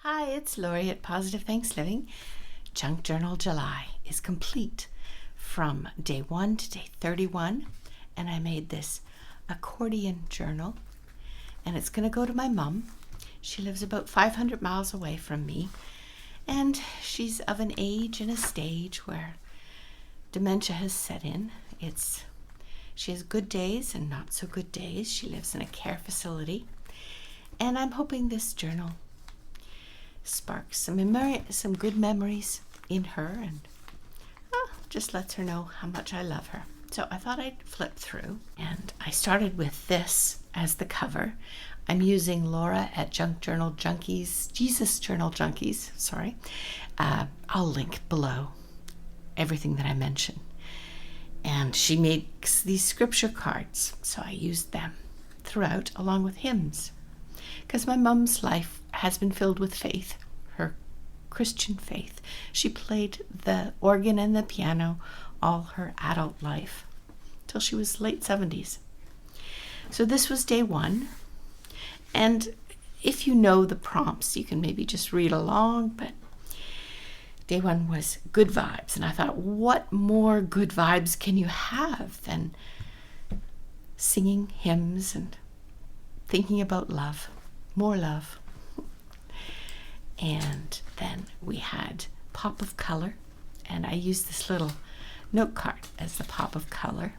Hi, it's Lori at Positive Thanks Living. Junk Journal July is complete from day 1 to day 31, and I made this accordion journal, and it's going to go to my mom. She lives about 500 miles away from me, and she's of an age and a stage where dementia has set in. She has good days and not so good days. She lives in a care facility, and I'm hoping this journal sparks some good memories in her, and just lets her know how much I love her. So I thought I'd flip through, and I started with this as the cover. I'm using Laura at Jesus Journal Junkies. Sorry. I'll link below everything that I mention. And she makes these scripture cards, so I used them throughout along with hymns, because my mom's life has been filled with faith, her Christian faith. She played the organ and the piano all her adult life till she was late 70s. So this was day 1, and if you know the prompts, you can maybe just read along, but day 1 was good vibes, and I thought, what more good vibes can you have than singing hymns and thinking about love, more love. And then we had pop of color, and I used this little note card as the pop of color.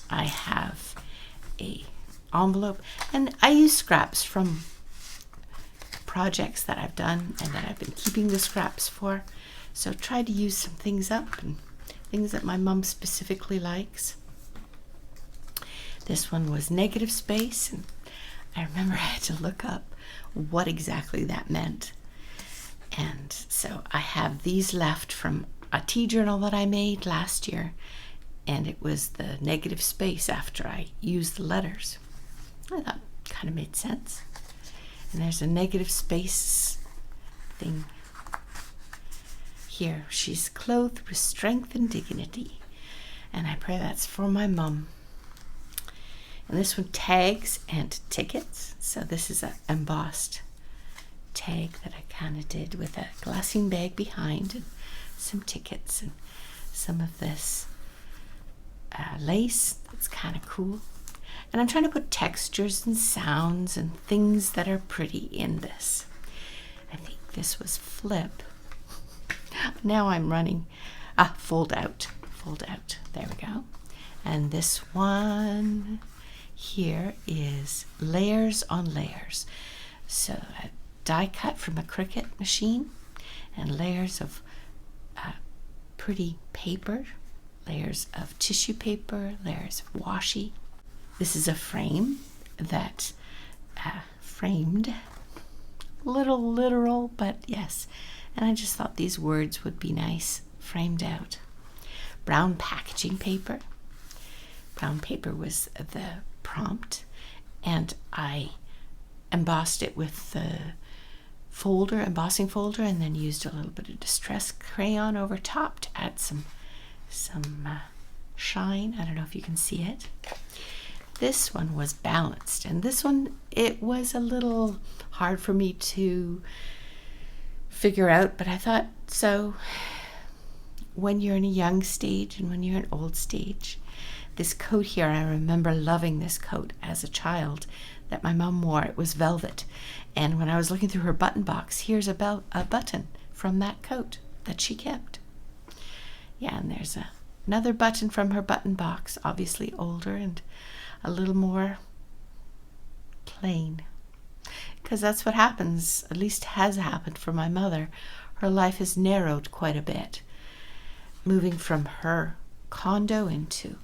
I have a envelope, and I use scraps from projects that I've done and that I've been keeping the scraps for. So try to use some things up and things that my mom specifically likes. This one was negative space, and I remember I had to look up what exactly that meant. And so I have these left from a tea journal that I made last year, and it was the negative space after I used the letters. I thought it kind of made sense. And there's a negative space thing here. She's clothed with strength and dignity, and I pray that's for my mom. And this one, tags and tickets. So this is an embossed tag that I kind of did with a glassine bag behind, and some tickets and some of this lace. That's kind of cool. And I'm trying to put textures and sounds and things that are pretty in this. I think this was flip. Now I'm running. Fold out. There we go. And this one here is layers on layers. So a die cut from a Cricut machine, and layers of pretty paper, layers of tissue paper, layers of washi. This is a frame that framed, little literal, but yes. And I just thought these words would be nice framed out. Brown packaging paper. Brown paper was the prompt, and I embossed it with the embossing folder, and then used a little bit of distress crayon over top to add some shine. I don't know if you can see it. This one was balanced, and this one, it was a little hard for me to figure out, but I thought, so when you're in a young stage and when you're in an old stage, this coat here, I remember loving this coat as a child that my mom wore. It was velvet, and when I was looking through her button box, here's a button from that coat that she kept. Yeah, and there's another button from her button box, obviously older and a little more plain, because that's what happens, at least has happened for my mother. Her life has narrowed quite a bit, moving from her condo into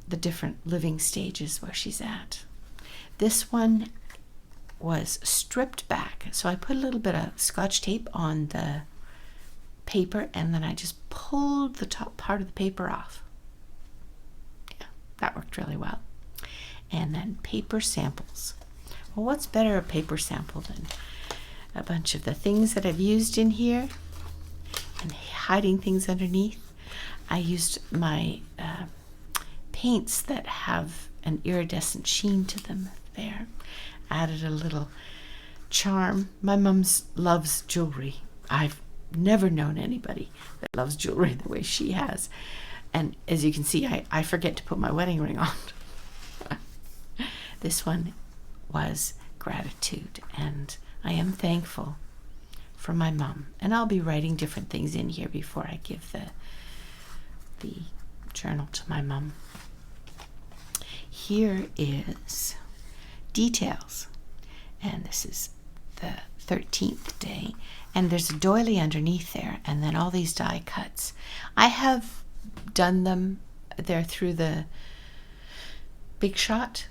the different living stages where she's at. This one was stripped back, so I put a little bit of Scotch tape on the paper, and then I just pulled the top part of the paper off. Yeah, that worked really well. And then paper samples. Well, what's better a paper sample than a bunch of the things that I've used in here and hiding things underneath? I used my paints that have an iridescent sheen to them there. Added a little charm. My mom loves jewelry. I've never known anybody that loves jewelry the way she has. And as you can see, I forget to put my wedding ring on. This one was gratitude, and I am thankful for my mom. And I'll be writing different things in here before I give the journal to my mom. Here is details, and this is the 13th day, and there's a doily underneath there, and then all these die cuts. I have done them there through the Big Shot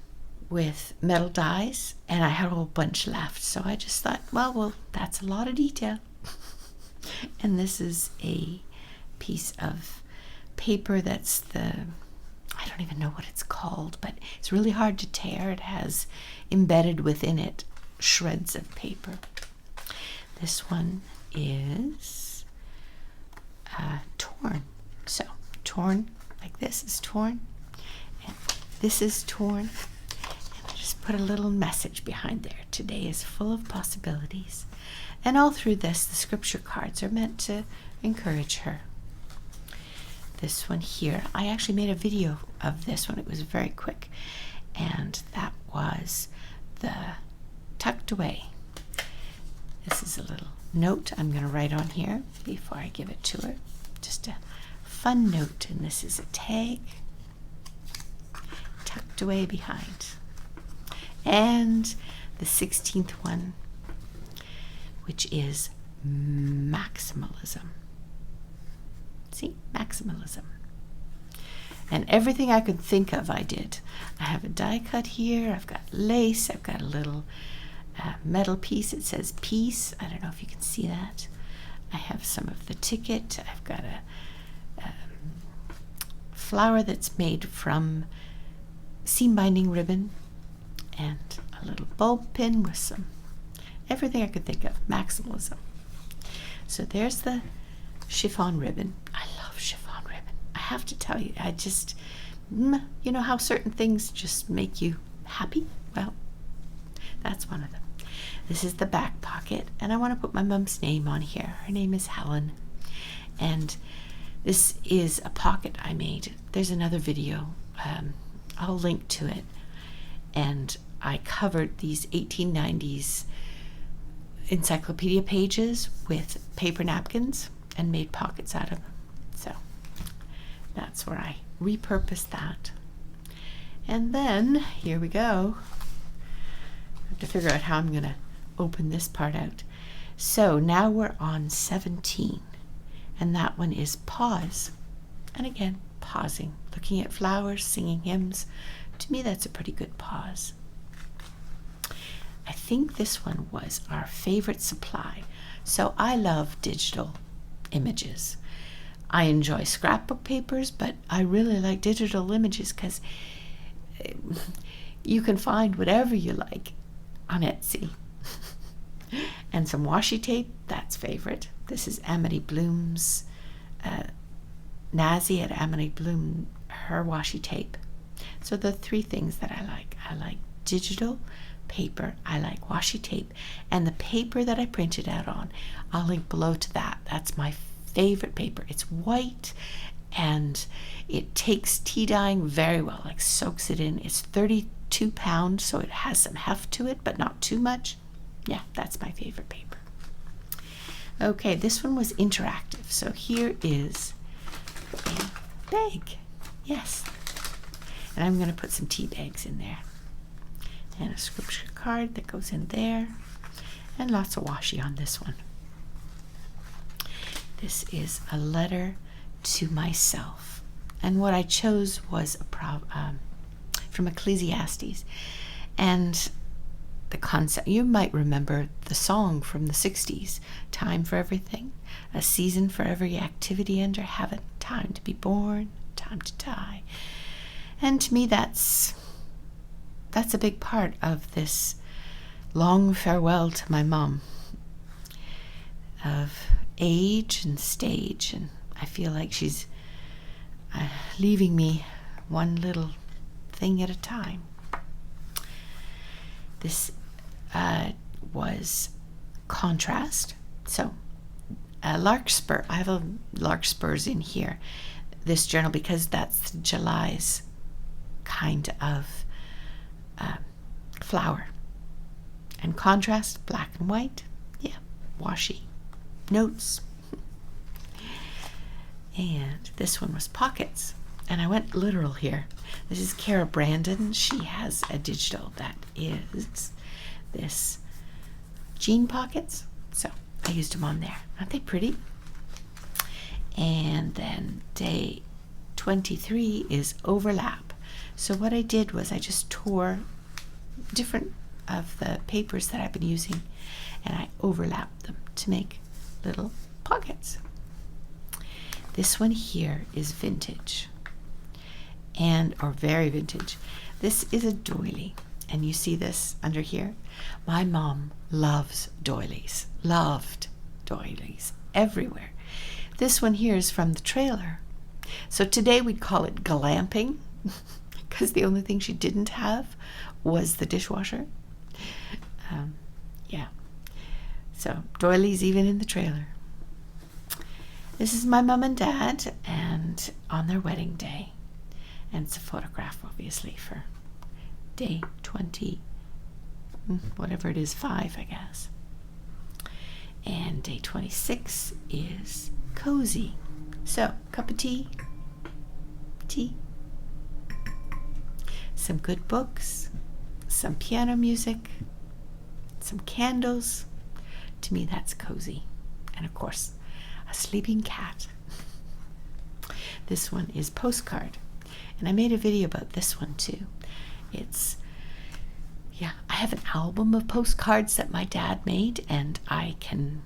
with metal dies, and I had a whole bunch left, so I just thought, well, that's a lot of detail. And this is a piece of paper that's I don't even know what it's called, but it's really hard to tear. It has embedded within it shreds of paper. This one is torn. So torn, like this is torn, and this is torn. And I just put a little message behind there. Today is full of possibilities. And all through this, the scripture cards are meant to encourage her. This one here, I actually made a video of this one. It was very quick, and that was the tucked away. This is a little note I'm going to write on here before I give it to her. Just a fun note, and this is a tag tucked away behind. And the 16th one, which is maximalism. See, maximalism. And everything I could think of, I did. I have a die cut here. I've got lace. I've got a little metal piece. It says peace. I don't know if you can see that. I have some of the ticket. I've got a flower that's made from seam binding ribbon, and a little bulb pin with some everything I could think of. Maximalism. So there's the chiffon ribbon. I love chiffon ribbon. I have to tell you, I just, you know how certain things just make you happy? Well, that's one of them. This is the back pocket, and I want to put my mom's name on here. Her name is Helen, and this is a pocket I made. There's another video. I'll link to it, and I covered these 1890s encyclopedia pages with paper napkins and made pockets out of them. So that's where I repurposed that. And then here we go. I have to figure out how I'm going to open this part out. So now we're on 17, and that one is pause. And again, pausing, looking at flowers, singing hymns. To me, that's a pretty good pause. I think this one was our favorite supply. So I love digital images. I enjoy scrapbook papers, but I really like digital images because you can find whatever you like on Etsy. And some washi tape, that's favorite. This is Amity Bloom's, Nazi at Amity Bloom, her washi tape. So the three things that I like digital paper, I like washi tape, and the paper that I printed out on, I'll link below to that. That's my favorite paper. It's white, and it takes tea dyeing very well, like soaks it in. It's 32 pounds, so it has some heft to it, but not too much. Yeah, that's my favorite paper. Okay, this one was interactive. So here is a bag. Yes. And I'm going to put some tea bags in there. And a scripture card that goes in there. And lots of washi on this one. This is a letter to myself. And what I chose was from Ecclesiastes. And the concept, you might remember the song from the 60s, time for everything, a season for every activity under heaven, time to be born, time to die. And to me, that's a big part of this long farewell to my mom, of age and stage, and I feel like she's leaving me one little thing at a time. This was contrast. So larkspur. I have a larkspurs in here, this journal, because that's July's kind of flower. And contrast, black and white. Yeah, washy notes. And this one was pockets. And I went literal here. This is Kara Brandon. She has a digital that is this jean pockets. So I used them on there. Aren't they pretty? And then day 23 is overlap. So what I did was I just tore different of the papers that I've been using and I overlapped them to make little pockets. This one here is vintage, or very vintage. This is a doily, and you see this under here. My mom loves doilies, loved doilies everywhere. This one here is from the trailer. So today we'd call it glamping, because the only thing she didn't have was the dishwasher. Yeah. So doilies even in the trailer. This is my mom and dad, and on their wedding day. And it's a photograph, obviously, for day 20, whatever it is, 5, I guess. And day 26 is cozy. So, cup of tea, some good books, some piano music, some candles. To me, that's cozy. And of course, a sleeping cat. This one is postcard. And I made a video about this one too. I have an album of postcards that my dad made, and I can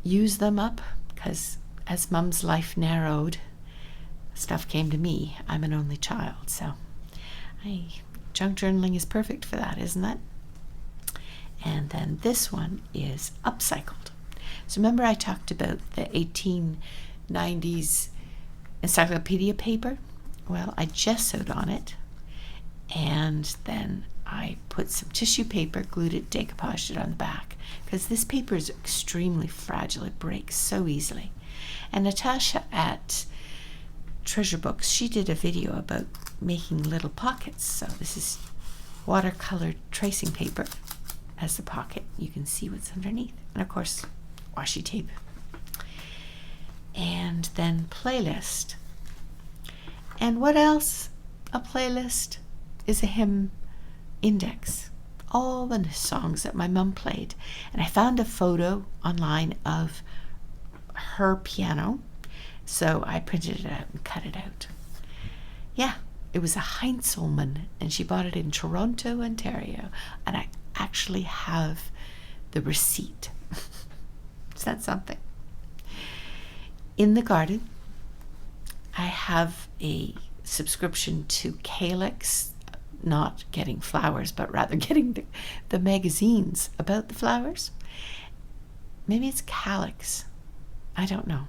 use them up because as Mum's life narrowed, stuff came to me. I'm an only child, so junk journaling is perfect for that, isn't it? And then this one is upcycled. So remember I talked about the 1890s encyclopedia paper? Well, I gessoed on it, and then I put some tissue paper, glued it, decoupaged it on the back, because this paper is extremely fragile. It breaks so easily. And Natasha at Treasure Books, she did a video about making little pockets. So this is watercolored tracing paper as the pocket. You can see what's underneath. And of course, washi tape. And then playlist. And what else? A playlist is a hymn index. All the songs that my mum played. And I found a photo online of her piano. So I printed it out and cut it out. Yeah, it was a Heinzelman, and she bought it in Toronto, Ontario. And I actually have the receipt. Is that something? In the garden, I have a subscription to Calyx, not getting flowers, but rather getting the magazines about the flowers. Maybe it's Calyx. I don't know.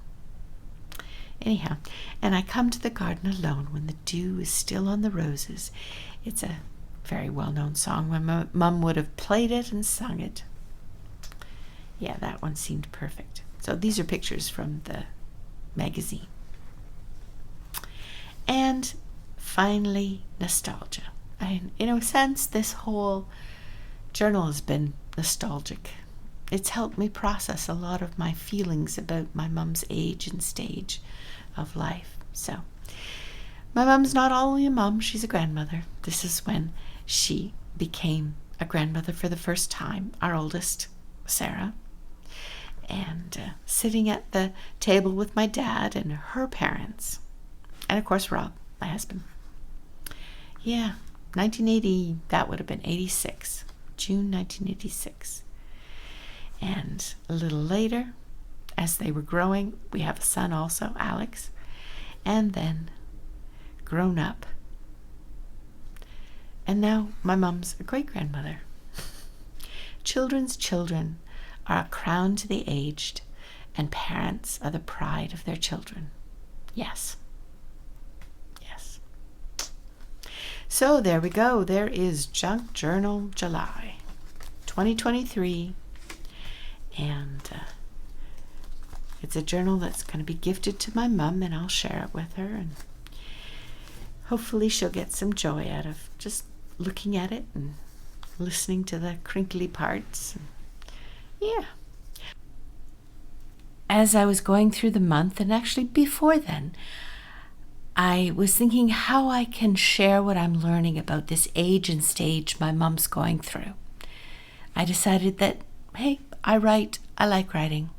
Anyhow, and I come to the garden alone when the dew is still on the roses. It's a very well-known song. My mum would have played it and sung it. Yeah, that one seemed perfect. So these are pictures from the magazine. And finally, nostalgia. In a sense, this whole journal has been nostalgic. It's helped me process a lot of my feelings about my mum's age and stage of life. So, my mum's not only a mum, she's a grandmother. This is when she became a grandmother for the first time, our oldest, Sarah. And sitting at the table with my dad and her parents. And of course, Rob, my husband. Yeah, 1980, that would have been 86, June 1986. And a little later, as they were growing, we have a son also, Alex, and then grown up. And now my mum's a great-grandmother. Children's children are a crown to the aged, and parents are the pride of their children. Yes. Yes. So there we go. There is Junk Journal July 2023. And it's a journal that's going to be gifted to my mom, and I'll share it with her. And hopefully she'll get some joy out of just looking at it and listening to the crinkly parts. Yeah. As I was going through the month, and actually before then, I was thinking how I can share what I'm learning about this age and stage my mom's going through. I decided that, hey, I write. I like writing.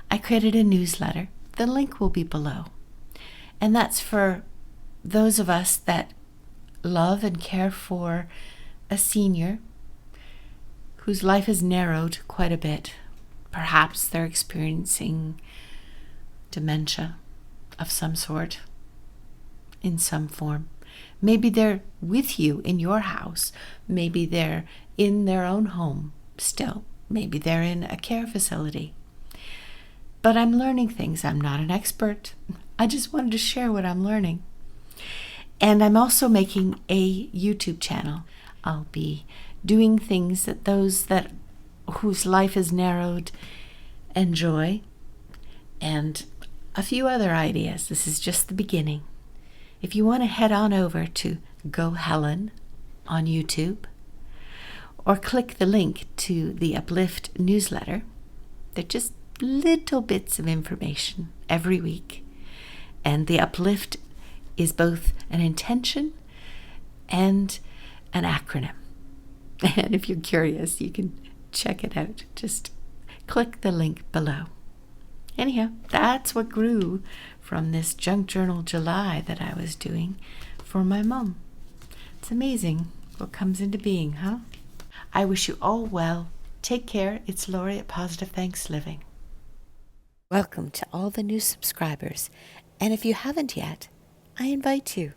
I created a newsletter. The link will be below. And that's for those of us that love and care for a senior whose life has narrowed quite a bit. Perhaps they're experiencing dementia of some sort, in some form. Maybe they're with you in your house. Maybe they're in their own home still. Maybe they're in a care facility. But I'm learning things. I'm not an expert. I just wanted to share what I'm learning. And I'm also making a YouTube channel. I'll be doing things that those that whose life is narrowed enjoy, and a few other ideas. This is just the beginning. If you want to head on over to GoHelen on YouTube, or click the link to the UPLIFT newsletter, they're just little bits of information every week. And the UPLIFT is both an intention and an acronym. And if you're curious, you can check it out. Just click the link below. Anyhow, that's what grew from this Junk Journal July that I was doing for my mom. It's amazing what comes into being, huh? I wish you all well. Take care. It's Lori at Positive Thanks Living. Welcome to all the new subscribers. And if you haven't yet, I invite you